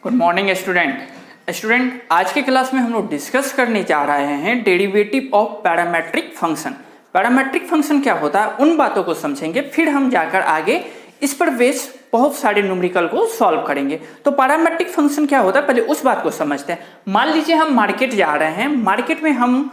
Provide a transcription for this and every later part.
Good morning student आज के class में हम लोग डिस्कस करने जा रहे हैं derivative of parametric function. Parametric function क्या होता है उन बातों को समझेंगे, फिर हम जाकर आगे इस पर बेस बहुत सारे न्यूमेरिकल को सॉल्व करेंगे। तो पैरामेट्रिक फंक्शन क्या होता है पहले उस बात को समझते हैं। मान लीजिए हम मार्केट जा रहे हैं, मार्केट में हम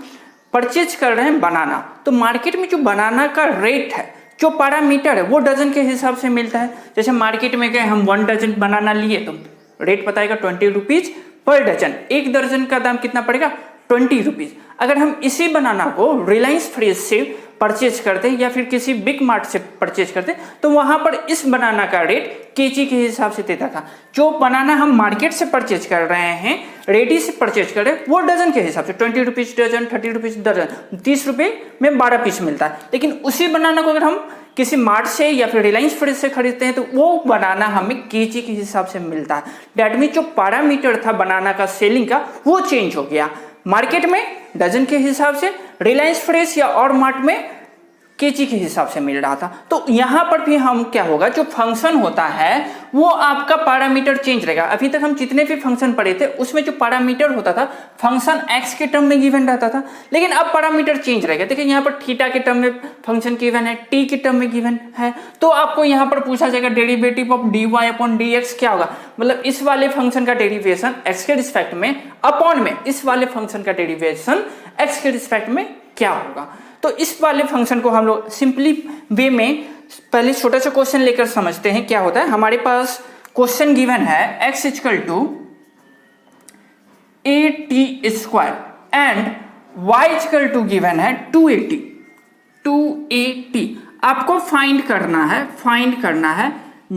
परचेज कर रहे हैं बनाना, तो मार्केट में जो बनाना का रेट है, जो पैरामीटर है वो डजन के हिसाब से मिलता है। जैसे मार्केट में गए, हम 1 डजन बनाना लिए तो रेट बताएगा 20 रुपीज पर डजन। 1 दर्जन का दाम कितना पड़ेगा? 20 रुपीज। अगर हम इसी बनाना को रिलायंस फ्रेश से परचेज करते हैं या फिर किसी बिग मार्ट से परचेज करते हैं तो वहां पर इस बनाना का रेट केजी के हिसाब से देता था। जो बनाना हम मार्केट से परचेज कर रहे हैं, रेडी से परचेज कर रहे हैं, वो डजन के हिसाब से 20 रुपीज डजन, 30 रुपीज दर्जन, 30 रुपए में 12 पीस मिलता है। लेकिन उसी बनाना को अगर हम किसी मार्ट से या फिर रिलायंस फ्रेश से खरीदते हैं तो वो बनाना हमें केजी के हिसाब से मिलता है। डेट मीन जो पैरामीटर था बनाना का सेलिंग का वो चेंज हो गया। मार्केट में डजन के हिसाब से, रिलायंस फ्रेश या और मार्ट में केजी के हिसाब से मिल रहा था। तो यहां पर भी हम क्या होगा, जो फंक्शन होता है वो आपका पैरामीटर चेंज रहेगा। अभी तक हम जितने भी फंक्शन पढ़े थे उसमें जो पैरामीटर होता था फंक्शन एक्स के टर्म में गिवन रहता था, लेकिन अब पैरामीटर चेंज रहेगा। देखिए यहाँ पर थीटा के टर्म में फंक्शन गिवन है, टी के टर्म में गिवन है। तो आपको यहाँ पर पूछा जाएगा derivative of d Y upon d x क्या होगा, मतलब इस वाले फंक्शन का डेरिवेशन एक्स के रिस्पेक्ट में अपॉन में इस वाले फंक्शन का डेरिवेशन एक्स के रिस्पेक्ट में क्या होगा। तो इस वाले फंक्शन को हम लोग सिंपली वे में पहले छोटा सा क्वेश्चन लेकर समझते हैं क्या होता है। हमारे पास क्वेश्चन गिवन है x equal to a t square and y equal to given है 280। आपको फाइंड करना है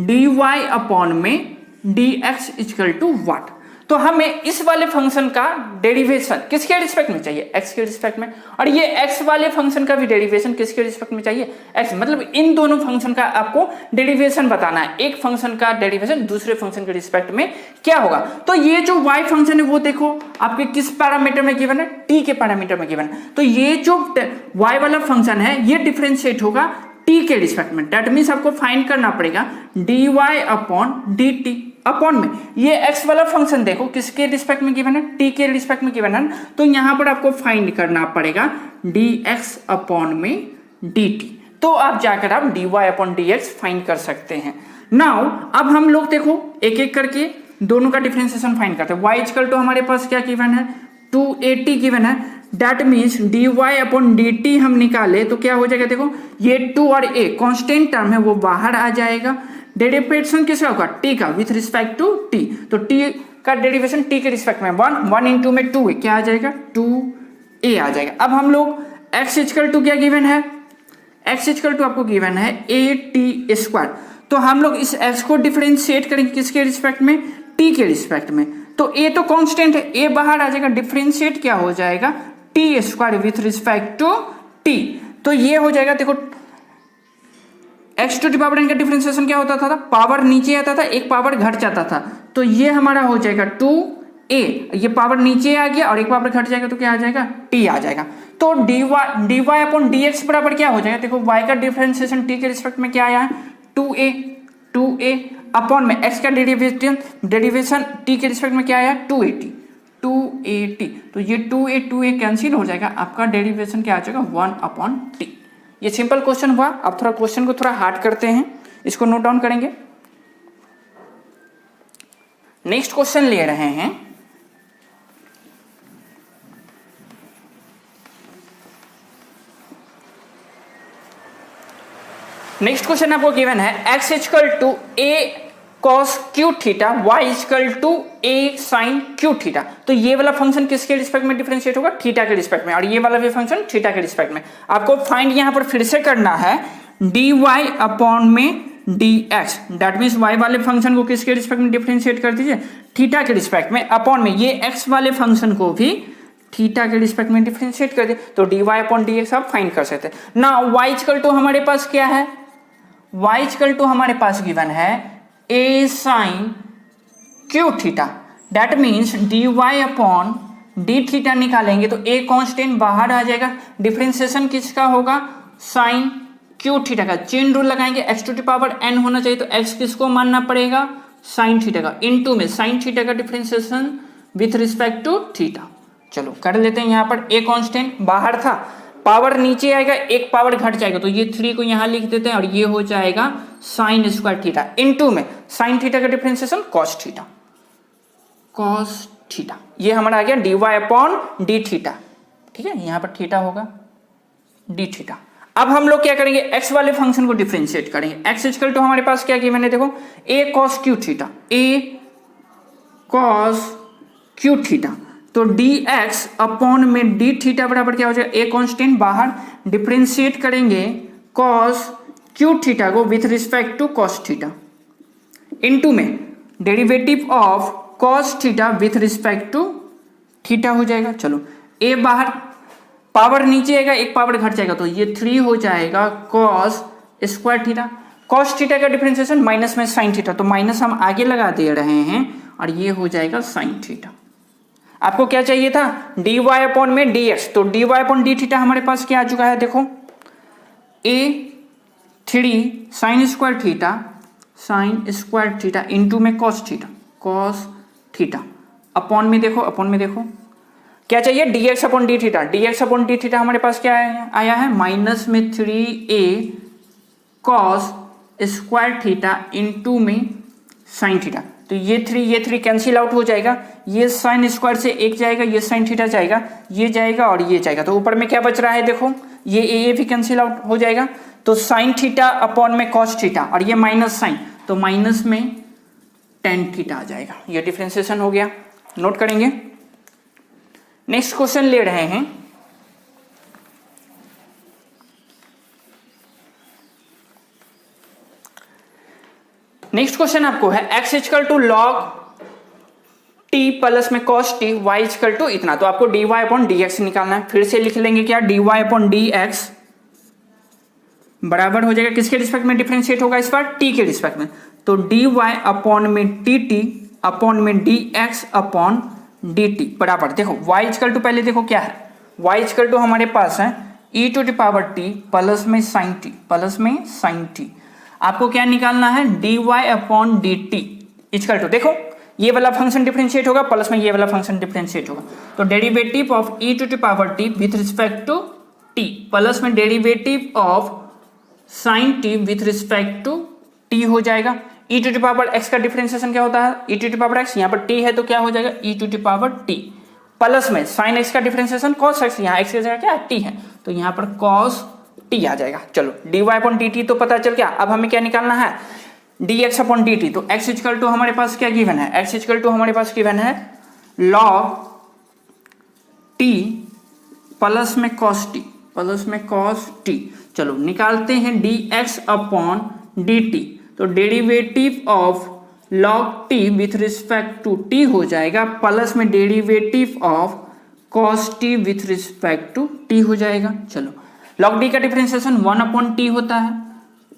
dy अपॉन में dx इक्वल टू व्हाट। तो हमें इस वाले फंक्शन का डेरिवेशन किसके रिस्पेक्ट में चाहिए? x के रिस्पेक्ट में। और ये x वाले फंक्शन का भी डेरिवेशन किसके रिस्पेक्ट में चाहिए? x। मतलब इन दोनों फंक्शन का आपको डेरिवेशन बताना है। एक फंक्शन का डेरिवेशन दूसरे फंक्शन के रिस्पेक्ट में क्या होगा। तो ये जो y फंक्शन है वो देखो आपके किस पैरामीटर में गिवन है? t के पैरामीटर में गिवन है। तो ये जो y वाला फंक्शन है ये डिफरेंशिएट होगा t के रिस्पेक्ट में। दैट मीन्स आपको फाइंड करना पड़ेगा dy अपॉन dt अपॉन में ये x वाला फंक्शन देखो किसके रिस्पेक्ट में गिवन है? t के रिस्पेक्ट में गिवन है। तो यहां पर आपको फाइंड करना पड़ेगा dx अपॉन में dt। तो आप जाकर आप dy अपॉन dx फाइंड कर सकते हैं। नाउ अब हम लोग देखो एक एक करके दोनों का डिफरेंशिएशन फाइंड करते हैं। y इक्वल टू हमारे पास क्या गिवन है? 280 गिवन है। That means dy upon dt हम निकाले तो क्या हो जाएगा? देखो ये 2 और a कांस्टेंट टर्म है वो बाहर आ जाएगा। डेरिवेशन किसका होगा? t का विथ रिस्पेक्ट टू t। तो t का डेरिवेशन t के रिस्पेक्ट में 1 इंटू में 2 क्या आ जाएगा? 2a आ जाएगा। अब हम लोग x इक्वल टू क्या गिवन है? x इक्वल टू आपको गिवन है a t स्क्वायर। तो हम लोग इस x को डिफरेंशिएट करेंगे किसके रिस्पेक्ट में? t के रिस्पेक्ट में। तो a तो कांस्टेंट है, a बाहर आ जाएगा, डिफरेंशिएट क्या हो जाएगा? t square with respect to t। तो ये हो जाएगा, देखो x to the power n का डिफरेंशिएशन क्या होता था? पावर नीचे आता था, एक पावर घट जाता था। तो ये हमारा हो जाएगा 2a, ये पावर नीचे आ गया और एक पावर घट जाएगा तो क्या आ जाएगा? t आ जाएगा। तो dy अपॉन dx बराबर क्या हो जाएगा? देखो y का डिफरेंशिएशन t के रिस्पेक्ट में क्या आया है? 2a अपॉन में x का डेरिवेशन t के रिस्पेक्ट में क्या आया? 280। तो ये 2a कैंसिल हो जाएगा, आपका डेरिवेशन क्या आ जाएगा? 1 अपॉन t। ये सिंपल क्वेश्चन हुआ। अब थोड़ा क्वेश्चन को थोड़ा हार्ड करते हैं, इसको नोट डाउन करेंगे। नेक्स्ट क्वेश्चन ले रहे हैं नेक्स्ट क्वेश्चन आपको गिवन है x equal to a cos q theta y equal to a sin q theta. तो ये वाला फंक्शन किसके रिस्पेक्ट में डिफरेंशिएट होगा? थीटा के रिस्पेक्ट में। और ये वाला भी फंक्शन थीटा के रिस्पेक्ट में। आपको फाइंड यहां पर फिर से करना है dy अपॉन में dx। दैट मीन्स y वाले फंक्शन को किसके रिस्पेक्ट में डिफरेंशिएट कर दीजिए? थीटा के रिस्पेक्ट में। अपॉन में ये x वाले फंक्शन को भी थीटा के रिस्पेक्ट में डिफरेंशिएट कर दे तो dy अपॉन dx आप फाइंड कर सकते हैं ना। y इक्वल टू हमारे पास क्या है? y इक्वल टू हमारे पास गिवन है a sin q theta. That means dy upon d theta निकालेंगे तो a कांस्टेंट बाहर आ जाएगा। डिफरेंशिएशन किसका होगा? sin q थीटा का। चेन रूल लगाएंगे, x to the power n होना चाहिए तो x किसको मानना पड़ेगा? साइन थीटा का, इनटू में साइन थीटा का differentiation with respect to theta. चलो कर लेते हैं। यहाँ पर ए कांस्टेंट बाहर था, पावर नीचे आएगा, एक पावर घट जाएगा, तो ये 3 को यहाँ लिख देते हैं और ये हो जाएगा साइन स्क्वायर थीटा, इनटू में साइन थीटा का differentiation cos theta, cos theta. ये हमारा आ गया dy अपॉन डी थीटा। ठीक है, यहाँ पर थीटा होगा डी थीटा। अब हम लोग क्या करेंगे, x वाले फंक्शन को डिफरेंशिएट करेंगे। x इक्वल टू हमारे पास क्या किया मैंने, देखो a cos q theta, a cos q theta, तो dx अपॉन में d थीटा बराबर क्या हो जाएगा, a कांस्टेंट बाहर, डिफरेंशिएट करेंगे cos q थीटा को with respect to cos theta, into में derivative of cos theta with respect to theta हो जाएगा। चलो a बाहर, पावर नीचे आएगा, एक पावर घट जाएगा, तो ये 3 हो जाएगा cos square theta. cos theta का डिफरेंशिएशन माइनस में sin थीटा, तो माइनस हम आगे लगा दे रहे हैं और ये हो जाएगा sin थीटा। आपको क्या चाहिए था, dy अपॉन में dx, तो dy अपॉन डी थीटा हमारे पास क्या आ चुका है, देखो a3 sin square theta, sin square theta into में cos theta, cos theta, upon में देखो, अपॉन में देखो क्या चाहिए, dx upon D theta, dx upon D theta हमारे पास क्या आया है, माइनस में 3a cos square theta into में साइन थीटा, तो ये 3 कैंसिल आउट हो जाएगा, ये साइन स्क्वायर से एक जाएगा, ये साइन थीटा जाएगा, ये जाएगा और ये जाएगा, तो ऊपर में क्या बच रहा है, देखो ये भी कैंसिल आउट हो जाएगा, तो साइन थीटा अपॉन में cos थीटा और ये माइनस साइन, तो माइनस में tan थीटा आ जाएगा। ये डिफरेंशिएशन हो गया, नोट करेंगे। नेक्स्ट क्वेश्चन ले रहे हैं, नेक्स्ट क्वेश्चन आपको है x equal to log t plus में cos t, y equal to इतना, तो आपको dy अपॉन dx निकालना है। फिर से लिख लेंगे क्या, dy अपॉन dx बराबर हो जाएगा, किसके रिस्पेक्ट में डिफरेंशिएट होगा इस बार, t के रिस्पेक्ट में, तो dy अपॉन में dt अपॉन में dx अपॉन dt बराबर, देखो y इक्वल टू पहले देखो क्या है, y इक्वल टू हमारे पास है e to the power t plus में sin t, प्लस में sin t। आपको क्या निकालना है, dy upon dt equal to, देखो ये वाला फंक्शन डिफरेंशिएट होगा प्लस में ये वाला फंक्शन डिफरेंशिएट होगा, तो derivative of e to the power t with respect to t plus में derivative of sin t with respect to t हो जाएगा। e to the power x का डिफरेंशिएशन क्या होता है, e to the power x, यहाँ पर t है तो क्या हो जाएगा e to the power t plus में sin x का डिफरेंशिएशन cos x, यहाँ x की जगह क्या t है तो यहाँ पर cos t आ जाएगा। चलो dy अपॉन dt तो पता चल गया, अब हमें क्या निकालना है, dx अपॉन dt, तो x इक्वल टू हमारे पास क्या गिवन है, x इक्वल टू हमारे पास गिवन है log t प्लस में cos t, प्लस में cos t। चलो निकालते हैं dx अपॉन dt, तो derivative of log t with respect to t हो जाएगा प्लस में derivative of cos t with respect to t हो जाएगा। चलो log d का डिफरेंशिएशन 1 अपॉन t होता है,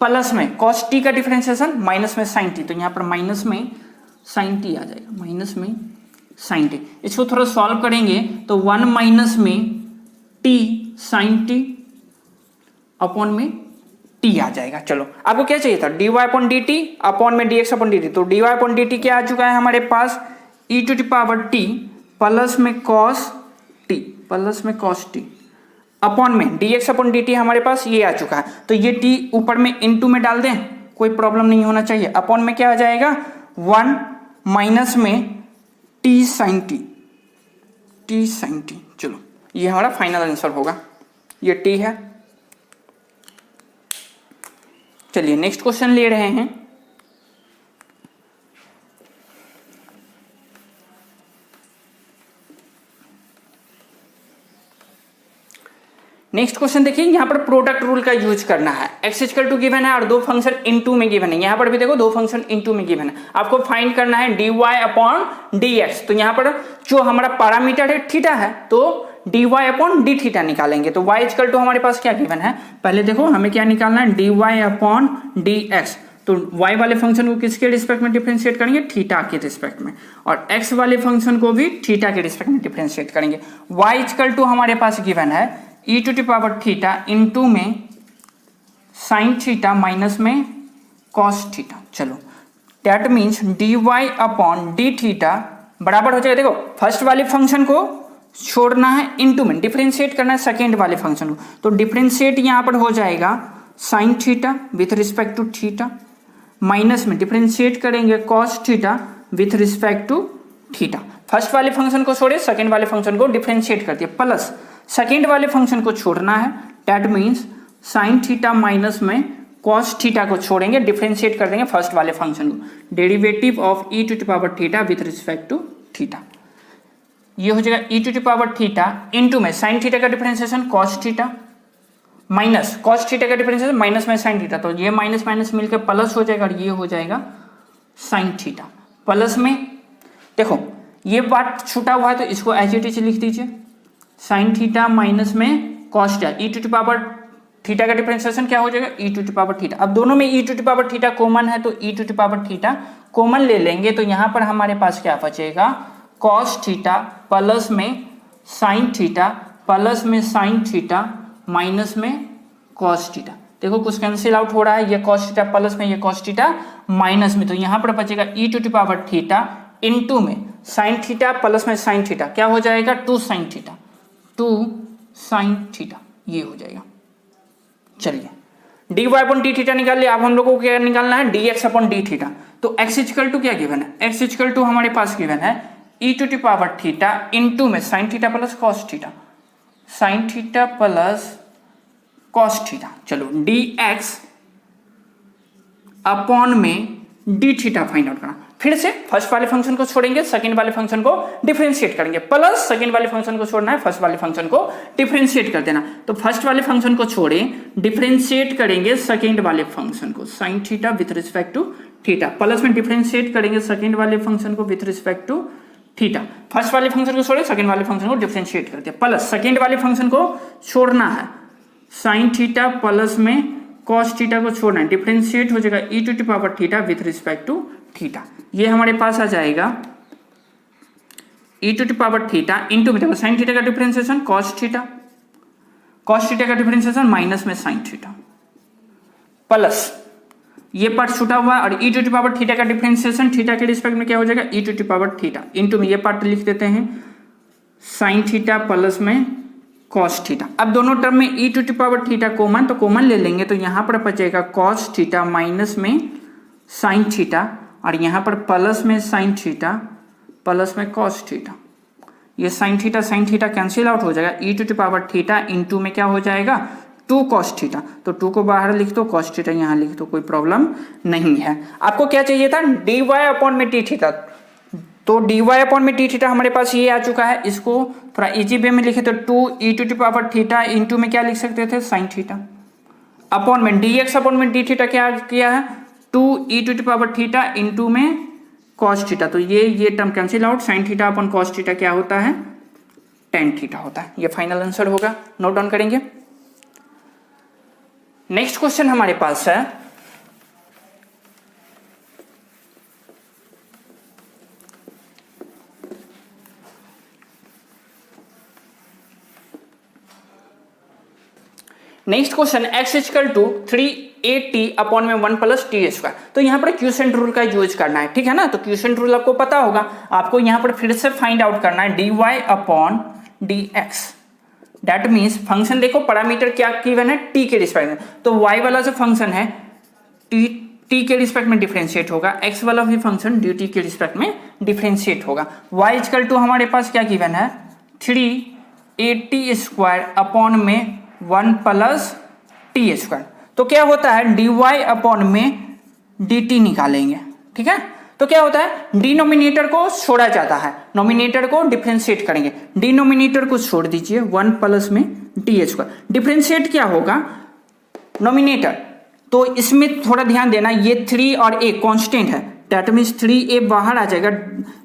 प्लस में cos t का डिफरेंशिएशन माइनस में sin t, तो यहाँ पर माइनस में sin t आ जाएगा, माइनस में sin t। इसको थोड़ा सॉल्व करेंगे तो 1 माइनस में t sin t अपॉन में t आ जाएगा। चलो आपको क्या चाहिए था, dy अपॉन dt अपॉन में dx अपॉन dt, तो dy अपॉन dt क्या आ चुका है हमारे पास e to the power t plus में cos t, प्लस में cos t अपॉन में dx अपॉन dt हमारे पास ये आ चुका है, तो ये t ऊपर में इनटू में डाल दें, कोई प्रॉब्लम नहीं होना चाहिए। अपॉन में क्या आ जाएगा 1 माइनस में t sin t, t sin t। चलो ये हमारा फाइनल आंसर होगा, ये t है। चलिए नेक्स्ट क्वेश्चन ले रहे हैं, नेक्स्ट क्वेश्चन देखिए, यहाँ पर प्रोडक्ट रूल का यूज करना है। x इक्वल टू गिवन है और दो फंक्शन इनटू में गिवन है, यहाँ पर भी देखो दो फंक्शन इनटू में गिवन है, आपको फाइंड करना है dy अपॉन dx। तो यहाँ पर जो हमारा पैरामीटर है थीटा है, तो dy अपॉन डी थीटा निकालेंगे, तो y इक्वल टू हमारे पास क्या गिवन है, पहले देखो हमें क्या निकालना है, dy अपॉन dx, तो y वाले फंक्शन को किसके रिस्पेक्ट में डिफरेंशिएट करेंगे, थीटा के रिस्पेक्ट में, और x वाले फंक्शन को भी थीटा के रिस्पेक्ट में डिफरेंशिएट करेंगे। y इक्वल टू हमारे पास गिवन है e to the power theta into में साइन थीटा माइनस में कॉस थीटा। चलो that means d Y upon D theta बराबर हो जाएगा, देखो फर्स्ट वाले फंक्शन को छोड़ना है, इनटू में डिफरेंशिएट करना है सेकेंड वाले फंक्शन को, तो डिफरेंशिएट यहाँ पर हो जाएगा sine theta with respect to theta, minus में डिफरेंशिएट करेंगे cos theta with respect to theta. First वाले फंक्शन को छोड़े, सेकेंड वाले फंक्शन को डिफरेंशिएट कर दिया, प्लस सेकेंड वाले फंक्शन को छोड़ना है, that means sine theta minus में कॉस थीटा को छोड़ेंगे, डिफरेंशिएट कर देंगे फर्स्ट वाले फंक्शन को, derivative of E to the power theta with respect to theta, ये हो जाएगा E to the power theta into में साइन थीटा का differentiation cos theta minus cos theta का डिफरेंशिएशन माइनस में साइन थीटा, तो ये माइनस माइनस मिलकर प्लस हो जाएगा और ये हो जाएगा साइन थीटा, प्लस में देखो ये बात छूटा हुआ है तो इसको एज इट इज लिख दीजिए, साइन थीटा माइनस में cos theta, E to the power theta का डिफरेंशिएशन क्या हो जाएगा E to the power theta. अब दोनों में E to the power theta common है तो E to the power theta common ले लेंगे, तो यहाँ पर हमारे पास क्या बचेगा कॉस थीटा प्लस में साइन थीटा प्लस में साइन थीटा माइनस में कॉस थीटा, देखो कुछ कैंसिल आउट हो रहा है, ये कॉस थीटा प्लस में ये कॉस थीटा माइनस में, तो यहाँ पर बचेगा E to the power theta into में साइन थीटा प्लस में साइन थीटा, क्या हो जाएगा two sine theta, two sine theta, ये हो जाएगा। चलिए D Y upon D theta निकाल लिया, अब हम लोगों को क्या निकालना है D x upon D theta, तो एक्स इक्वल टू क्या गिवन है, एक्स इक्वल टू हमारे पास गिवन है E to the power theta into में sine theta plus cos theta, sign theta plus cos theta, चलो डी एक्स अपॉन में d theta find out करना, फिर से फर्स्ट वाले फंक्शन को छोड़ेंगे, सेकंड वाले फंक्शन को डिफरेंशिएट करेंगे, प्लस सेकंड वाले फंक्शन को छोड़ना है, फर्स्ट वाले फंक्शन को डिफरेंशिएट कर देना, तो फर्स्ट वाले फंक्शन को छोड़े डिफरेंशिएट करेंगे सेकंड वाले फंक्शन को sine theta with respect to theta, plus में डिफरेंशिएट करेंगे सेकंड वाले फंक्शन को with respect to theta, first वाले फंक्शन को छोड़े सेकंड वाले फंक्शन को डिफरेंशिएट कर दिया, प्लस सेकंड वाले फंक्शन को छोड़ना है साइन थीटा प्लस में कॉस थीटा को छोड़ना है, डिफरेंशिएट हो जाएगा E to the power theta with respect to theta, ये हमारे पास आ जाएगा E to the power theta into में साइन थीटा का डिफरेंशिएशन कॉस थीटा का डिफरेंशिएशन माइनस में साइन थीटा, प्लस ये पार्ट छूटा हुआ और E to the power theta का डिफरेंशिएशन थीटा के रिस्पेक्ट में क्या हो जाएगा E to the power theta into में ये पार्ट लिख देते हैं साइन थीटा प्लस में कॉस थीटा। अब दोनों टर्म में E to the power theta common, तो कॉमन ले लेंगे, तो यहाँ पर बचेगा कॉस थीटा माइनस में साइन थीटा और यहाँ पर प्लस में साइन थीटा प्लस में कॉस थीटा, ये साइन थीटा कैंसिल आउट हो जाएगा, E to the power theta into में क्या हो जाएगा टू कॉस थीटा, तो टू को बाहर लिख दो, कॉस थीटा यहाँ लिख दो, कोई प्रॉब्लम नहीं है। आपको क्या चाहिए था डी वाई अपॉन में टी थीटा, तो डी वाई अपॉन में टी थीटा हमारे पास ये आ चुका है, इसको थोड़ा इजी वे में लिखे तो two e to the power theta into में क्या लिख सकते थे साइन थीटा, अपॉन में डी एक्स अपॉन में डी थीटा क्या किया है two e to the power theta into में कॉस थीटा, तो ये term cancel out, sine theta upon cos theta क्या होता है टेन थीटा होता है, ये फाइनल आंसर होगा, नोट डाउन करेंगे। नेक्स्ट क्वेश्चन हमारे पास है next question x equal to 380 upon में 1 प्लस टी स्क्वायर, तो यहाँ पर क्यूसेंट रूल का यूज करना है, ठीक है ना, तो क्यूसेंट रूल आपको पता होगा, आपको यहाँ पर फिर से फाइंड आउट करना है d Y upon d x, that means function देखो पैरामीटर क्या गिवन है टी के रिस्पेक्ट में, तो y वाला जो फंक्शन है टी के रिस्पेक्ट में डिफरेंशिएट होगा, x वाला भी फंक्शन डी टी के रिस्पेक्ट में डिफरेंशिएट होगा, y इक्वल टू हमारे पास क्या गिवन है 380 स्क्वायर अपॉन में 1 प्लस टी स्क्वायर, तो क्या होता है डी वाई अपॉन में डी टी निकालेंगे, ठीक है, तो क्या होता है डिनोमिनेटर को छोड़ा जाता है, नोमिनेटर को डिफरेंशिएट करेंगे, डिनोमिनेटर को छोड़ दीजिए 1 प्लस में टी स्क्वायर, डिफरेंशिएट क्या होगा नोमिनेटर, तो इसमें थोड़ा ध्यान देना ये 3 और a कांस्टेंट है, दैट मीन्स 3a बाहर आ जाएगा,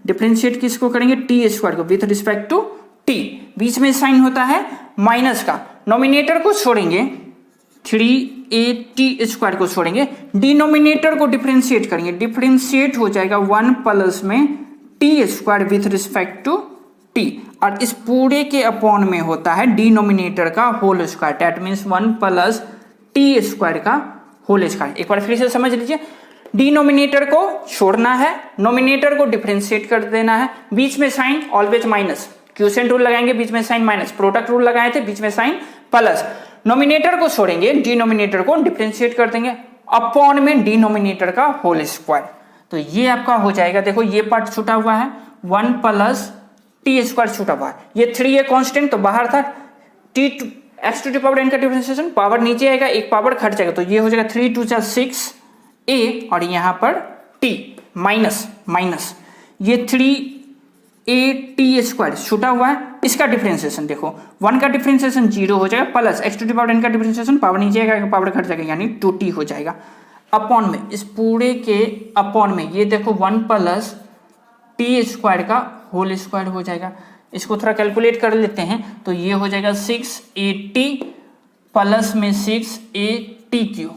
डिफरेंशिएट किसको करेंगे टी स्क्वायर को विथ रिस्पेक्ट टू टी, बीच में साइन होता है माइनस का, नोमिनेटर को छोड़ेंगे 3at स्क्वायर को छोड़ेंगे, डिनोमिनेटर को डिफरेंशिएट करेंगे, डिफरेंशिएट हो जाएगा 1 प्लस में t square with respect to t, और इस पूरे के अपॉन में होता है डिनोमिनेटर का whole square, that means 1 plus T square का होल स्क्वायर। एक बार फिर से समझ लीजिए, डिनोमिनेटर को छोड़ना है, नोमिनेटर को डिफरेंशिएट कर देना है, बीच में sign always minus, quotient rule लगाएंगे बीच में साइन माइनस, प्रोडक्ट रूल लगाए थे बीच में साइन प्लस, नोमिनेटर को छोड़ेंगे, डिनोमिनेटर को डिफरेंशिएट कर देंगे अपॉन में डिनोमिनेटर का होल स्क्वायर। तो ये आपका हो जाएगा, देखो ये पार्ट छूटा हुआ है, 1 प्लस टी स्क्वायर छूटा हुआ है, ये 3 है कांस्टेंट तो बाहर था, t x to the power n का डिफरेंशिएशन, पावर नीचे आएगा, एक पावर घट जाएगा, तो ये हो जाएगा 3 2 6 a और यहाँ पर t माइनस माइनस ये 3a स्क्वायर छूटा हुआ है, इसका डिफरेंशिएशन देखो 1 का डिफरेंशिएशन 0 हो जाएगा, plus x to the power n का डिफरेंशिएशन पावर नीचे आएगा, पावर घट जाएगा यानी 2t हो जाएगा, अपॉन में इस पूरे के अपॉन में ये देखो 1 प्लस टी स्क्वायर का होल स्क्वायर हो जाएगा। इसको थोड़ा कैलकुलेट कर लेते हैं तो ये हो जाएगा 6at प्लस में 6at3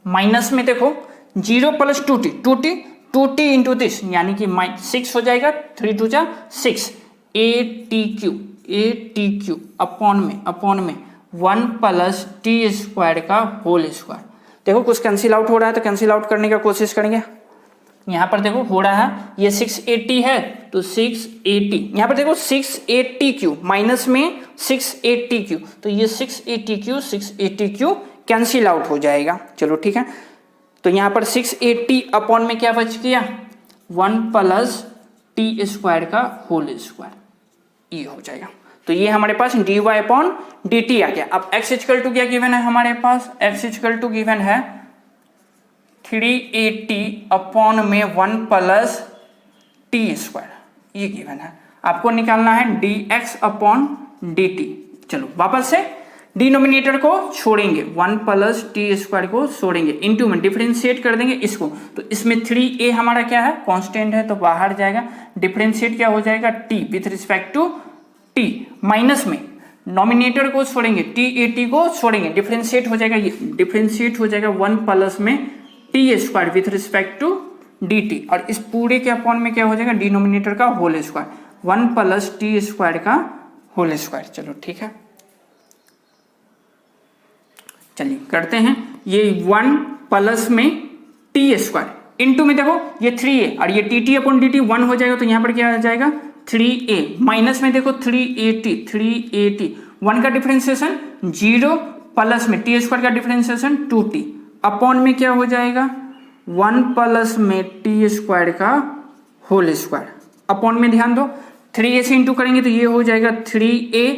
माइनस में देखो 0 प्लस 2t इंटू दिस यानी कि 6 हो जाएगा, 3 2 6 atq अपॉन में 1 प्लस टी स्क्वायर का होल स्क्वायर। देखो कुछ कैंसिल आउट हो रहा है तो कैंसिल आउट करने का कोशिश करेंगे। यहाँ पर देखो हो रहा है, ये 680 है तो 680, यहाँ पर देखो 680q माइनस में 680q, तो ये 680q कैंसिल आउट हो जाएगा। चलो ठीक है, तो यहाँ पर 680 अपॉन में क्या बच गया, 1 प्लस टी स्क्वायर का होल स्क्वायर, ये हो जाएगा। तो ये हमारे पास dy अपॉन dt आ गया। अब x इक्वल टू क्या गिवन है हमारे पास, x इक्वल टू गिवन है 380 अपॉन में 1 प्लस टी स्क्वायर, ये गिवन है। आपको निकालना है dx अपॉन dt। चलो वापस से डिनोमिनेटर को छोड़ेंगे, 1 प्लस टी स्क्वायर को छोड़ेंगे, इनटू में डिफरेंशिएट कर देंगे इसको, तो इसमें 3a हमारा क्या है कांस्टेंट है तो बाहर जाएगा, डिफरेंशिएट क्या हो जाएगा t with respect to t, minus में नॉमिनेटर को छोड़ेंगे, टी को छोड़ेंगे, डिफरेंशिएट हो जाएगा, ये डिफरेंशिएट हो जाएगा 1 प्लस में t square with respect to dt, और इस पूरे के अपॉन में क्या हो जाएगा डिनोमिनेटर का whole square, 1 plus T square का होल स्क्वायर। चलो ठीक है, चलिए करते हैं, ये 1 प्लस में टी स्क्वायर इंटू में देखो ये 3a और ये टी अपॉन dt 1 हो जाएगा, तो यहाँ पर क्या आ जाएगा 3a, माइनस में देखो 3at 1 का डिफरेंशिएशन 0 प्लस में टी स्क्वायर का डिफरेंशिएशन 2t अपॉन में क्या हो जाएगा 1 प्लस में टी स्क्वायर का होल स्क्वायर, अपॉन में ध्यान दो 3a से इंटू करेंगे तो ये हो जाएगा 3a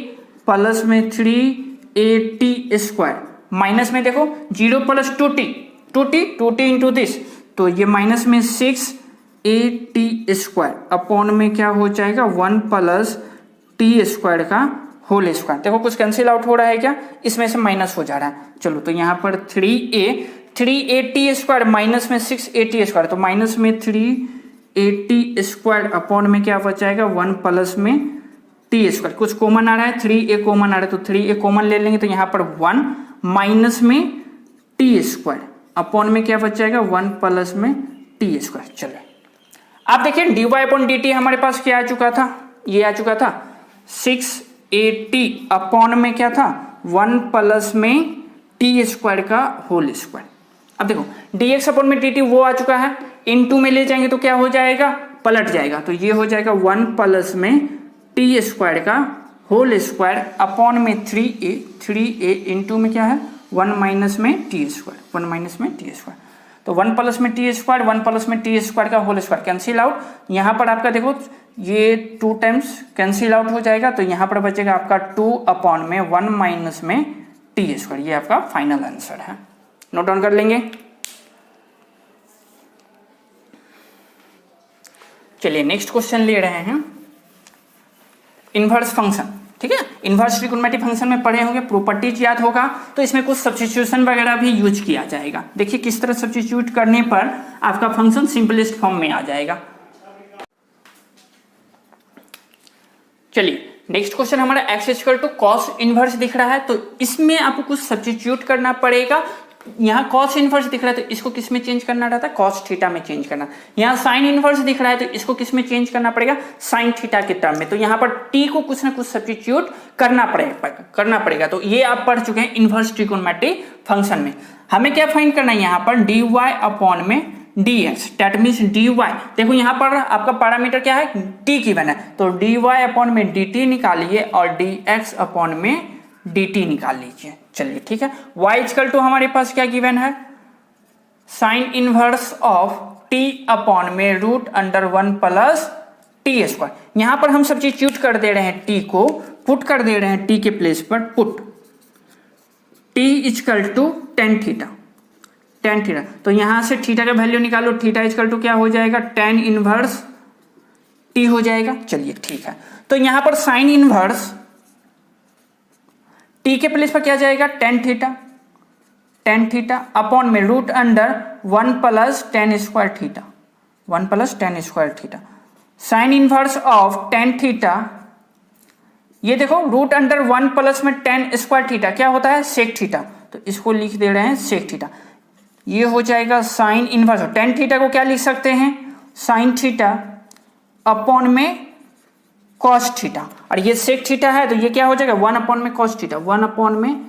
प्लस में 3at स्क्वायर, माइनस में देखो 0 प्लस 2t इंटू दिस, तो ये माइनस में 6at स्क्वायर अपॉन में क्या हो जाएगा 1 प्लस टी स्क्वायर का होल स्क्वायर। देखो कुछ कैंसिल आउट हो रहा है क्या, इसमें से माइनस हो जा रहा है। चलो तो यहाँ पर 3at स्क्वायर माइनस में 6at स्क्वायर, तो माइनस में 3at स्क्वायर अपॉन में क्या बचाएगा 1 प्लस में टी स्क्वायर, कुछ कॉमन आ रहा है 3a कॉमन आ रहा है, तो 3a कॉमन ले लेंगे, तो यहाँ पर 1 माइनस में टी स्क्वायर अपॉन में क्या बच जाएगा 1 प्लस में टी स्क्वायर। चलो आप देखिए dy अपॉन dt हमारे पास क्या आ चुका था, ये आ चुका था 6at अपॉन में क्या था 1 प्लस में टी स्क्वायर का होल स्क्वायर। अब देखो dx अपॉन में dt वो आ चुका है, इनटू में ले जाएंगे तो क्या हो जाएगा पलट जाएगा, तो ये हो जाएगा 1 प्लस में टी स्क्वायर का होल स्क्वायर अपॉन में 3a इंटू में क्या है 1 माइनस में टी स्क्वायर, 1 माइनस में टी स्क्वायर, तो 1 प्लस में टी स्क्वायर 1 प्लस में टी स्क्वायर का होल स्क्वायर कैंसिल आउट, यहाँ पर आपका देखो ये 2 टाइम्स कैंसिल आउट हो जाएगा, तो यहाँ पर बचेगा आपका 2 अपॉन में 1 माइनस में टी स्क्वायर। ये आपका फाइनल आंसर है, नोट डाउन कर लेंगे। चलिए नेक्स्ट क्वेश्चन ले रहे हैं, इनवर्स फंक्शन। ठीक है, इनवर्स ट्रिगोनोमेट्रिक फंक्शन में पढ़े होंगे, प्रॉपर्टीज याद होगा, तो इसमें कुछ सब्स्टिट्यूशन वगैरह भी यूज किया जाएगा। देखिए किस तरह सब्स्टिट्यूट करने पर आपका फंक्शन सिंपलेस्ट फॉर्म में आ जाएगा। चलिए नेक्स्ट क्वेश्चन हमारा x equal to cos inverse दिख रहा है, तो इसमें आपको कुछ सब्स्टिट्यूट करना पड़ेगा। यहाँ कॉस इनवर्स दिख रहा है तो इसको किस में चेंज करना रहता है, कॉस थीटा में चेंज करना। यहाँ साइन इनवर्स दिख रहा है तो इसको किस में चेंज करना पड़ेगा, साइन थीटा के टर्म में। तो यहाँ पर t को कुछ ना कुछ सब्स्टिट्यूट करना पड़ेगा। तो ये आप पढ़ चुके हैं इनवर्स ट्रिगोनोमेट्रिक फंक्शन में। हमें क्या फाइंड करना है, यहाँ पर dy अपॉन में dx दैट मीन्स dy। देखो यहाँ पर आपका पैरामीटर क्या है, t गिवन है, तो dy अपॉन में dt निकालिए और dx अपॉन में dt निकाल लीजिए। चलिए ठीक है, y इक्वल टू हमारे पास क्या गिवन है, sine inverse of t upon में root under 1 plus T square. यहां पर हम सब्स्टिट्यूट कर दे रहे हैं, t को पुट कर दे रहे हैं t के प्लेस पर, put t equal to tan theta, tan theta. तो यहां से थीटा का वैल्यू निकालो, थीटा इक्वल टू क्या हो जाएगा, टेन इनवर्स t हो जाएगा। चलिए ठीक है, तो यहां पर साइन इनवर्स t के प्लेस पर क्या जाएगा, tan theta, tan theta upon में root under 1 plus tan square theta, 1 plus tan square theta. Sine inverse of tan theta, ये देखो रूट अंडर 1 प्लस में टेन स्क्वायर थीटा क्या होता है, सेक थीटा, तो इसको लिख दे रहे हैं सेक थीटा। ये हो जाएगा साइन इनवर्स, टेन थीटा को क्या लिख सकते हैं, साइन थीटा अपॉन में कॉस थीटा, और ये सेक थीटा है तो ये क्या हो जाएगा, 1 अपॉन में कॉस थीटा, 1 अपॉन में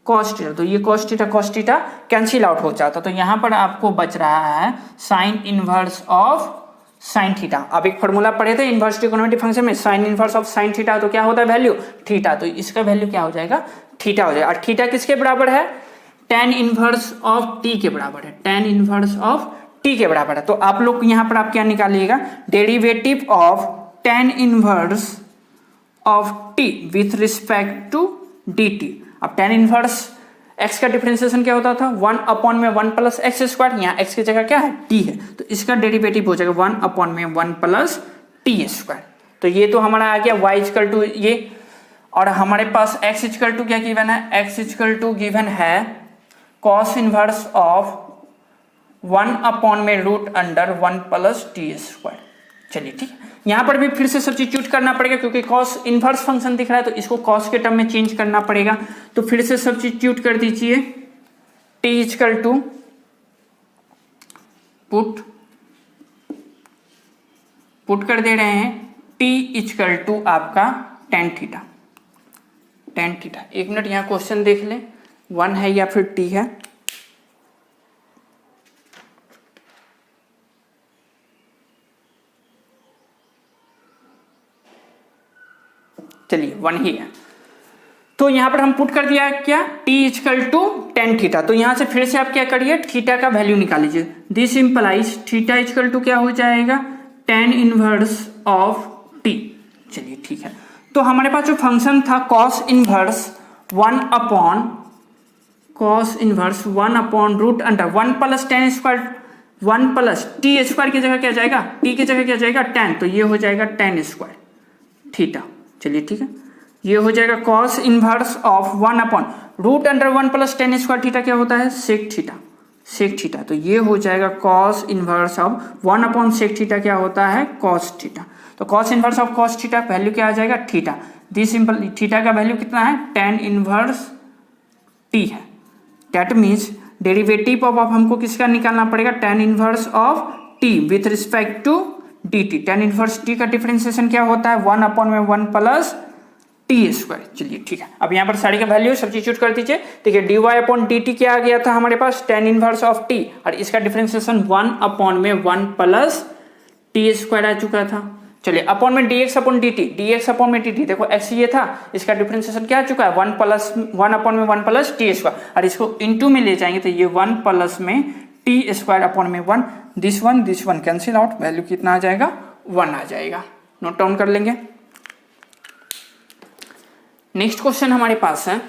कॉस थीटा, तो ये कॉस थीटा कैंसिल आउट हो जाता, तो यहां पर आपको बच रहा है sine inverse of sine theta. अब एक फॉर्मूला पढ़े थे इनवर्स ट्रिगोनोमेट्रिक फंक्शन में, sign inverse of sine theta तो क्या होता है वैल्यू, थीटा, तो इसका वैल्यू क्या हो जाएगा, थीटा हो जाएगा। और थीटा किसके बराबर है, टेन इनवर्स ऑफ टी के बराबर है, टेन इनवर्स ऑफ टी के बराबर है। तो आप लोग यहां पर आप क्या निकालिएगा, derivative of tan inverse of T with respect to D T. अब टेन इनवर्स x का डिफरेंशिएशन क्या होता था, 1 अपॉन में 1 प्लस एक्स स्क्वायर, यहाँ x की जगह क्या है, t है, तो इसका डेरिवेटिव हो जाएगा 1 अपॉन में 1 प्लस टी स्क्वायर। तो ये तो हमारा आ गया y इक्वल टू ये, और हमारे पास x इक्वल टू क्या गिवन है, x इक्वल टू गिवन है कॉस इनवर्स ऑफ 1 अपॉन में root under 1 plus T square. चलिए ठीक है, यहां पर भी फिर से सब्स्टिट्यूट करना पड़ेगा क्योंकि कॉस इनवर्स फंक्शन दिख रहा है, तो इसको कॉस के टर्म में चेंज करना पड़ेगा। तो फिर से सब्स्टिट्यूट कर दीजिए, t इक्वल टू पुट कर दे रहे हैं t इक्वल टू आपका टेन थीटा, टेन थीटा। एक मिनट यहां क्वेश्चन देख लें, 1 है या फिर t है, चलिए 1 ही है। तो यहां पर हम पुट कर दिया क्या, t equal to tan theta, तो यहां से फिर से आप क्या करिए, थीटा का वैल्यू निकाल लीजिए। This implies theta equal to क्या हो जाएगा, टेन इनवर्स ऑफ t। चलिए ठीक है, तो हमारे पास जो फंक्शन था cos inverse 1 upon root under 1 plus tan square, 1 plus T square की जगह क्या जाएगा, t की जगह क्या जाएगा, टेन, तो ये हो जाएगा टेन स्क्वायर थीटा। चलिए ठीक है, ये हो जाएगा cos inverse of 1 upon root under 1 plus tan square theta क्या होता है, सेक थीटा, सेक थीटा, तो ये हो जाएगा cos inverse of 1 upon sec theta क्या होता है, कॉस थीटा। तो cos inverse of cos theta value क्या आ जाएगा, थीटा। दिस सिंपल थीटा का वैल्यू कितना है, टेन इनवर्स टी है, दैट मीन्स डेरिवेटिव ऑफ हमको किसका निकालना पड़ेगा, tan inverse of T with respect to D t. Tan inverse t का डिफरेंशिएशन क्या होता है, 1 अपॉन में 1 प्लस टी स्क्वायर। चलिए ठीक है, अब यहाँ पर सारी का वैल्यू सब्स्टिट्यूट कर दीजिए। देखिए d Y upon d t क्या आ गया था हमारे पास, टेन इनवर्स ऑफ टी, और इसका डिफरेंशिएशन 1 अपॉन में 1 प्लस टी स्क्वायर आ चुका था। चलिए अपॉन में d x upon d T, D x upon में डी टी, देखो एक्स ये था, इसका डिफरेंशिएशन क्या आ चुका है, 1 अपॉन में 1 प्लस टी स्क्वायर, और इसको इनटू में ले जाएंगे तो ये 1 प्लस में टी स्क्वायर अपॉन में 1, this one cancel out, value कितना आ जाएगा, 1 आ जाएगा। नोट डाउन कर लेंगे। नेक्स्ट क्वेश्चन हमारे पास है,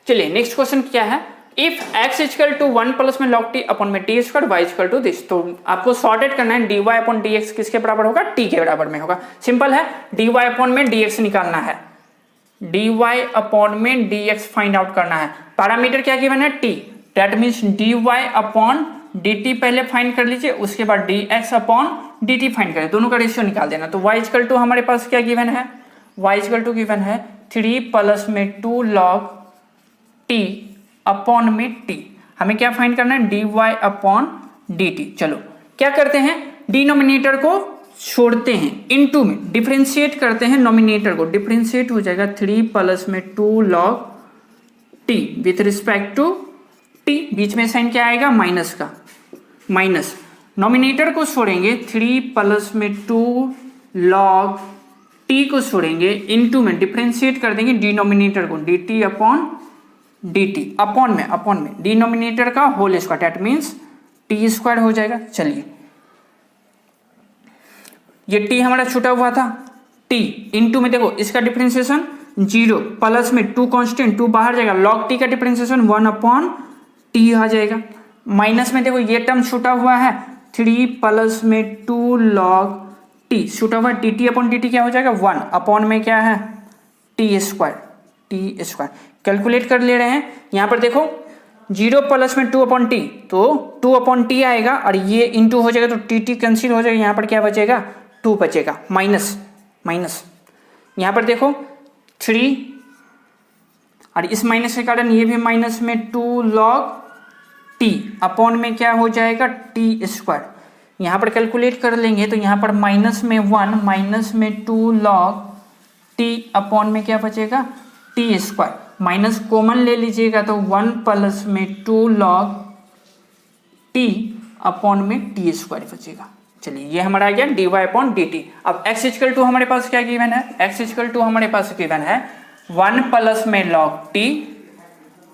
चलिए नेक्स्ट क्वेश्चन क्या है, if x equal to 1 plus में log t अपॉन में t square y equal to this. तो आपको सॉर्टेड करना है, dy अपॉन dx किसके बराबर होगा, t के बराबर में होगा। सिंपल है, dy अपॉन में dx निकालना है, dy अपॉन में dx फाइंड आउट करना है। पैरामीटर क्या गिवन है, t, that means dy upon dt पहले फाइंड कर लीजिए, उसके बाद dx अपॉन dt फाइंड करें, दोनों का रेशियो निकाल देना। तो y इक्वल टू हमारे पास क्या गिवन है, y इक्वल टू गिवन है 3 प्लस में 2 log t अपॉन में t। हमें क्या फाइंड करना है, dy अपॉन dt। चलो क्या करते हैं, डिनोमिनेटर को छोड़ते हैं इनटू में, डिफरेंशिएट करते हैं नॉमिनेटर को, डिफरेंशिएट हो जाएगा 3 प्लस में 2 log t with respect to t, बीच में साइन क्या आएगा माइनस का, माइनस नॉमिनेटर को छोड़ेंगे 3 प्लस में 2 log t को छोड़ेंगे इनटू में, डिफरेंशिएट कर देंगे डिनोमिनेटर को dt अपॉन dt, अपॉन में डिनोमिनेटर का whole square, that means t square हो जाएगा। चलिए ये t हमारा छूटा हुआ था, t इनटू में देखो इसका डिफरेंशिएशन 0 प्लस में 2 कांस्टेंट, 2 बाहर जाएगा, log t का डिफरेंशिएशन 1 अपॉन t आ जाएगा, माइनस में देखो ये टर्म छूटा हुआ है 3 प्लस में 2 log t, छूटा हुआ dt अपॉन dt क्या हो जाएगा 1 अपॉन में क्या है t स्क्वायर, कैलकुलेट कर ले रहे हैं। यहाँ पर देखो 0 प्लस में 2 अपॉन टी, तो 2 अपॉन टी आएगा और ये इंटू हो जाएगा तो टी कैंसिल हो जाएगा, यहाँ पर क्या बचेगा 2 बचेगा, माइनस यहाँ पर देखो 3 और इस माइनस के कारण ये भी माइनस में 2 log t अपॉन में क्या हो जाएगा टी स्क्वायर, यहाँ पर कैलकुलेट कर लेंगे तो यहाँ पर माइनस में 1 माइनस में 2 log t अपॉन में क्या बचेगा टी स्क्वायर, माइनस कॉमन ले लीजिएगा तो 1 प्लस में 2 log t अपॉन में टी स्क्वायर बचेगा। चलिए ये हमारा आ गया dy अपॉन dt। अब x इक्वल टू हमारे पास क्या गिवन है, x इक्वल टू हमारे पास गिवन है 1 प्लस में log t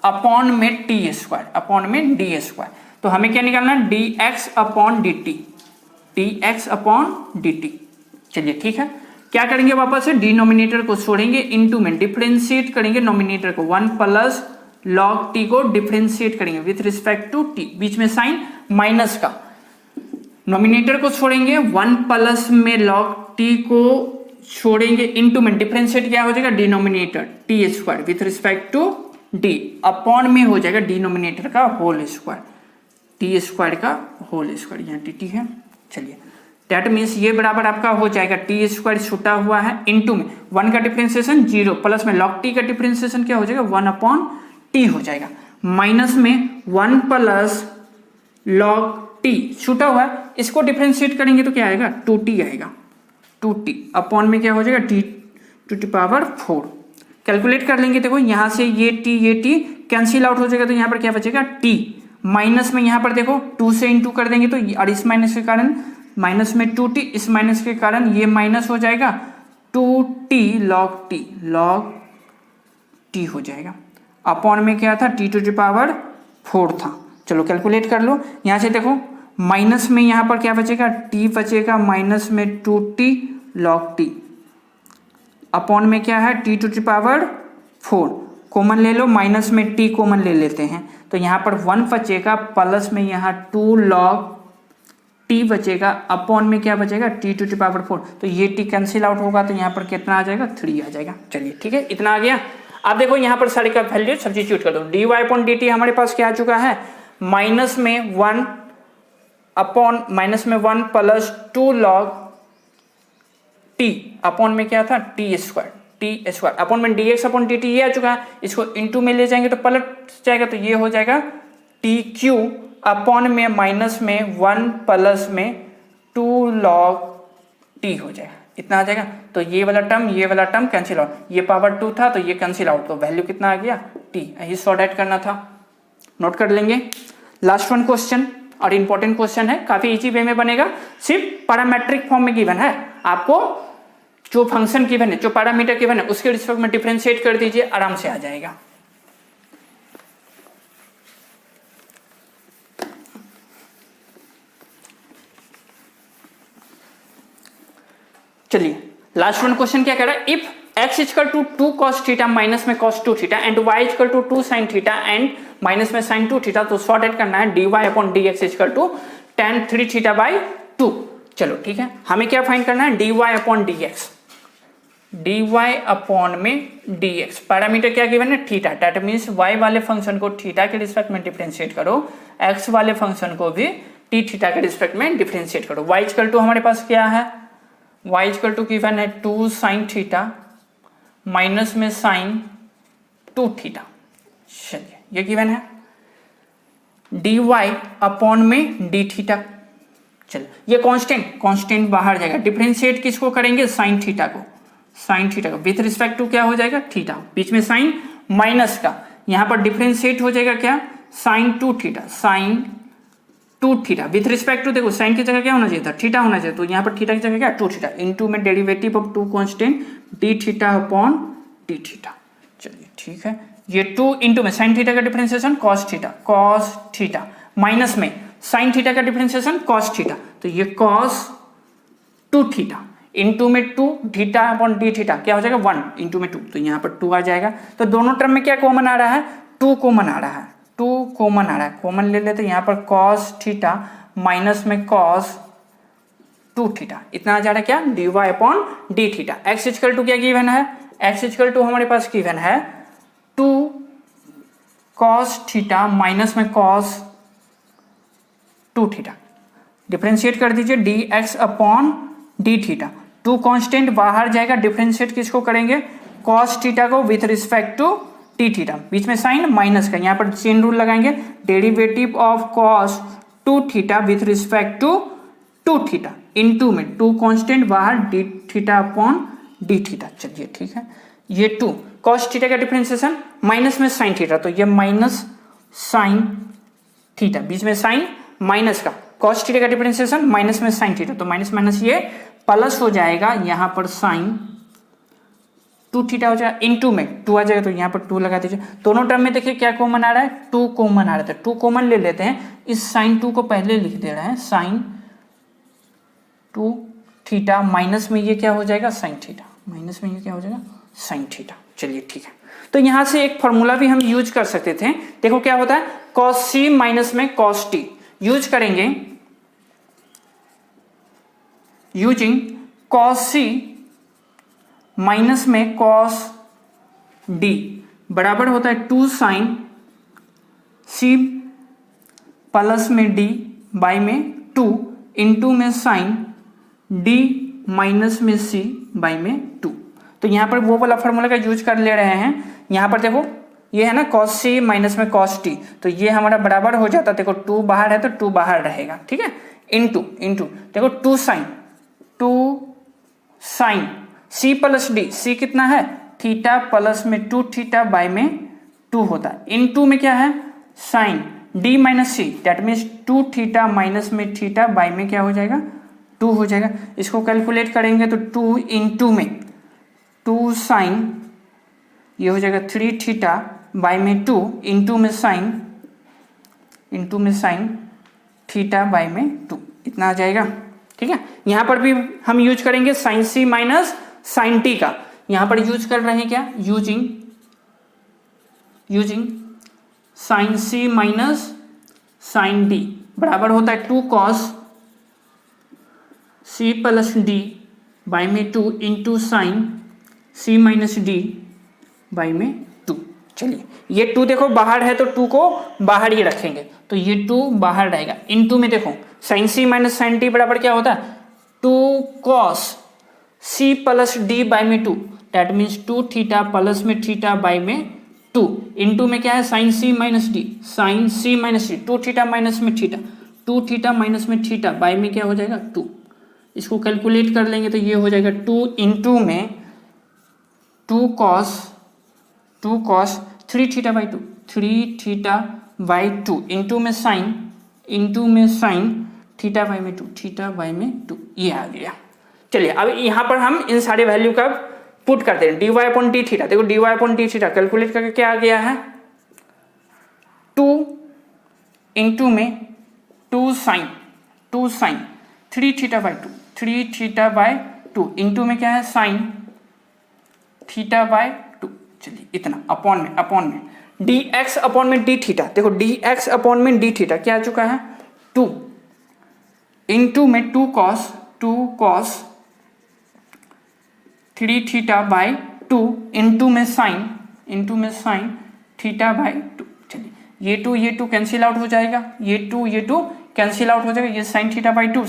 अपॉन में टी स्क्वायर अपॉन में डी स्क्वायर, तो हमें क्या निकालना है dx अपॉन dt। चलिए ठीक है, क्या करेंगे वापस से डिनोमिनेटर को छोड़ेंगे इनटू में, डिफरेंशिएट करेंगे नोमिनेटर को, 1 प्लस log t को डिफरेंशिएट करेंगे विथ रिस्पेक्ट टू t, बीच में साइन माइनस का, नोमिनेटर को छोड़ेंगे 1 प्लस में log t को छोड़ेंगे इनटू में, डिफरेंशिएट क्या हो जाएगा denominator t square with respect to d upon में हो जाएगा डिनोमिनेटर का होल स्क्वायर, t स्क्वायर का होल स्क्वायर, यहाँ dt है। चलिए दैट मीन्स ये बराबर आपका हो जाएगा टी स्क्वायर छूटा हुआ है इनटू में 1 का डिफरेंशिएशन 0 प्लस में log t का डिफरेंशिएशन क्या हो जाएगा 1 अपॉन t हो जाएगा, माइनस में 1 प्लस log t छूटा हुआ है, इसको डिफरेंशिएट करेंगे तो क्या आएगा 2t आएगा, 2t अपॉन में क्या हो जाएगा t to the power 4, calculate कर लेंगे देखो यहाँ से ये t कैंसिल आउट हो जाएगा, तो यहाँ पर क्या बचेगा t, माइनस में यहाँ पर देखो 2 से इंटू कर देंगे तो और इस माइनस के कारण माइनस में 2t, इस माइनस के कारण ये माइनस हो जाएगा 2t log t हो जाएगा, अपॉन में क्या था t टू द पावर 4 था। चलो कैलकुलेट कर लो, यहाँ से देखो माइनस में यहाँ पर क्या बचेगा t बचेगा माइनस में 2t log t अपॉन में क्या है t to the power 4, common ले लो, माइनस में t कॉमन ले लेते हैं तो यहाँ पर 1 बचेगा, प्लस में यहाँ 2 log t बचेगा, अपॉन में क्या बचेगा t टू द पावर 4, तो ये t कैंसिल आउट होगा तो यहाँ पर कितना आ जाएगा 3 आ जाएगा। चलिए ठीक है, इतना आ गया। अब देखो यहाँ पर सारे का वैल्यू सब्स्टिट्यूट कर दो, dy अपॉन dt हमारे पास क्या आ चुका है माइनस में 1 अपॉन माइनस में 1 प्लस 2 log t अपॉन में क्या था टी स्क्वायर अपॉन में dx अपॉन dt ये आ चुका है, इसको इनटू में ले जाएंगे तो पलट जाएगा, तो ये हो जाएगा टी क्यू अपॉन में माइनस में 1 प्लस में 2 log t हो जाएगा, इतना आ जाएगा। तो ये वाला टर्म कैंसिल आउट, ये पावर 2 था तो ये कैंसिल आउट, तो वैल्यू कितना आ गया t, यही सॉर्ट आउट करना था, नोट कर लेंगे। लास्ट वन क्वेश्चन और इंपॉर्टेंट क्वेश्चन है, काफी इजी वे में बनेगा, सिर्फ पैरामेट्रिक फॉर्म में गिवन है, आपको जो फंक्शन गिवन है, जो पैरामीटर गिवन है उसके रिस्पेक्ट में डिफरेंशिएट कर दीजिए, आराम से आ जाएगा। चलिए लास्ट वन क्वेश्चन क्या कह रहा है, if x equal to 2 cos theta minus में cos 2 theta and y equal to 2 sin theta and minus में sin 2 थीटा, तो सॉर्ट आउट करना है dy upon dx equal to tan 3 theta by 2। चलो ठीक है, हमें क्या फाइंड करना है dy अपॉन में dx, पैरामीटर क्या गिवन है थीटा, दैट मींस y वाले फंक्शन को थीटा के रिस्पेक्ट में डिफरेंशिएट करो, x वाले फंक्शन को भी t थीटा के रिस्पेक्ट में डिफरेंशिएट करो। y इक्वल टू हमारे पास क्या है, y इक्वल टू गिवन है 2 sin थीटा माइनस में sin 2 थीटा, चलिए ये गिवन है dy अपॉन में d थीटा, चलो ये कांस्टेंट बाहर जाएगा, डिफरेंशिएट किसको करेंगे, साइन थीटा को विथ रिस्पेक्ट टू क्या हो जाएगा, थीटा, बीच में साइन माइनस का, यहां पर डिफरेंशिएट हो जाएगा क्या, sine two theta with respect to, देखो साइन की जगह क्या होना चाहिए था, थीटा होना चाहिए, तो यहाँ पर थीटा की जगह क्या, टू थीटा, इनटू में derivative of two constant d theta upon D theta. चलिए ठीक है, ये टू इंटू में साइन थीटा का डिफरेंशिएशन कॉस थीटा माइनस में साइन थीटा का डिफरेंशिएशन कॉस थीटा, तो ये कॉस टू थीटा इंटू में two theta upon D theta क्या हो जाएगा, 1 इंटू में 2, तो यहाँ पर 2 आ जाएगा। तो दोनों टर्म में क्या कॉमन आ रहा है, 2 कॉमन आ रहा है, कॉमन ले लेते, यहाँ पर कॉस थीटा माइनस में कॉस टू थीटा, इतना आ जा रहा है क्या, D Y upon D theta. X equal to क्या गिवन है, एक्स इक्वल टू हमारे पास गिवन है 2 कॉस थीटा माइनस में कॉस टू थीटा, डिफरेंशिएट कर दीजिए D x upon D theta, 2 constant बाहर जाएगा, डिफरेंशिएट किसको करेंगे, कॉस थीटा को with respect to T theta, बीच में साइन माइनस का, यहाँ पर चेन रूल लगाएंगे, derivative of cos two theta with respect to two theta into में 2 कांस्टेंट बाहर d theta upon D theta. चलिए ठीक है, ये 2 कॉस थीटा का डिफरेंशिएशन माइनस में साइन थीटा, तो ये माइनस साइन थीटा, बीच में साइन माइनस का, कॉस थीटा का डिफरेंशिएशन माइनस में साइन थीटा, तो माइनस माइनस ये प्लस हो जाएगा, यहाँ पर साइन टू थीटा हो जाएगा, इंटू में 2 आ जाएगा, तो यहाँ पर 2 लगा दीजिए। दोनों टर्म में देखिए क्या कॉमन आ रहा है, 2 कॉमन आ रहा है, 2 कॉमन ले लेते हैं, इस साइन 2 को पहले लिख दे रहे हैं, साइन टू थीटा माइनस में ये क्या हो जाएगा, साइन थीटा, माइनस में ये क्या हो जाएगा, साइन थीटा। चलिए ठीक है, तो यहां से एक फॉर्मूला भी हम यूज कर सकते थे, देखो क्या होता है, कॉस सी माइनस में कॉस टी यूज करेंगे, यूजिंग कॉस सी माइनस में कॉस डी बराबर होता है 2 साइन सी प्लस में डी बाई में 2 इंटू में साइन डी माइनस में सी बाई में 2। तो यहाँ पर वो वाला फॉर्मूला का यूज कर ले रहे हैं, यहाँ पर देखो ये है ना कॉस सी माइनस में कॉस टी, तो ये हमारा बराबर हो जाता है, देखो 2 बाहर है तो 2 बाहर रहेगा, ठीक है, इंटू देखो 2 साइन सी प्लस डी, सी कितना है थीटा प्लस में 2 थीटा बाई में 2 होता है, इंटू में क्या है sine D minus C, that means 2 theta minus में थीटा बाई में क्या हो जाएगा 2 हो जाएगा। इसको कैलकुलेट करेंगे तो 2 इंटू में 2 साइन ये हो जाएगा 3 थीटा बाई में 2 इंटू में साइन थीटा बाई में 2, इतना आ जाएगा, ठीक है। यहां पर भी हम यूज करेंगे sine C minus sine T का, यहां पर यूज कर रहे हैं क्या, using sine C minus sine D बराबर होता है 2 cos C plus D by में 2 into sine C minus D by में 2। चलिए ये 2 देखो बाहर है तो 2 को बाहर ही रखेंगे, तो ये 2 बाहर रहेगा, इंटू में देखो sine C minus sine T बराबर क्या होता है 2 cos C plus D by में 2, दैट मीन्स 2 थीटा प्लस में थीटा बाई में 2, इंटू में क्या है sine C minus D, 2 theta minus में थीटा, 2 थीटा माइनस में थीटा बाई में क्या हो जाएगा 2, इसको कैलकुलेट कर लेंगे तो ये हो जाएगा 2 इंटू में 2 cos 3 theta by 2, 3 theta by 2 into में साइन थीटा बाई में 2, थीटा बाई में 2, ये आ गया। चलिए अब यहाँ पर हम इन सारे वैल्यू का पुट करते हैं, d Y upon D theta, देखो d Y upon D theta calculate करके क्या आ गया है 2 इंटू में 2 sine 3 theta by 2, 3 theta by 2 into में क्या है साइन थीटा बाई 2, चलिए इतना अपॉन में डी एक्स अपॉन में डी थीटा, देखो डी एक्स अपॉन में डी थीटा क्या आ चुका है 2 इंटू में 2 कॉस 3 थीटा बाई 2 इंटू में साइन थीटा बाई 2। चलिए ये 2 कैंसिल आउट हो जाएगा, ये 2 कैंसिल आउट हो जाएगा, ये साइन थीटा बाई 2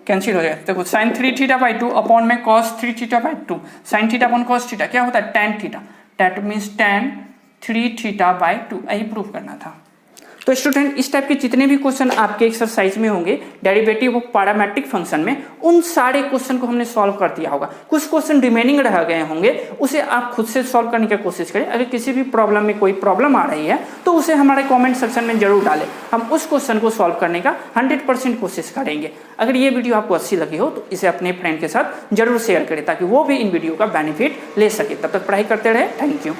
कैंसिल हो जाएगा, देखो साइन 3 थीटा बाई 2 अपॉन में cos 3 theta by 2, sign theta upon cos theta क्या होता है tan theta, that means tan 3 theta by 2, यही प्रूफ करना था। तो स्टूडेंट इस टाइप के जितने भी क्वेश्चन आपके एक्सरसाइज में होंगे डेरिवेटिव ऑफ पैरामेट्रिक फंक्शन में, उन सारे क्वेश्चन को हमने सॉल्व कर दिया होगा। कुछ क्वेश्चन रिमेनिंग रह गए होंगे, उसे आप खुद से सॉल्व करने की कोशिश करें। अगर किसी भी प्रॉब्लम में कोई प्रॉब्लम आ रही है तो उसे हमारे कमेंट सेक्शन में जरूर डालें, हम उस क्वेश्चन को सॉल्व करने का 100% कोशिश करेंगे। अगर ये वीडियो आपको अच्छी लगी हो तो इसे अपने फ्रेंड के साथ जरूर शेयर करें ताकि वो भी इन वीडियो का बेनिफिट ले सके। तब तक पढ़ाई करते रहे। Thank you.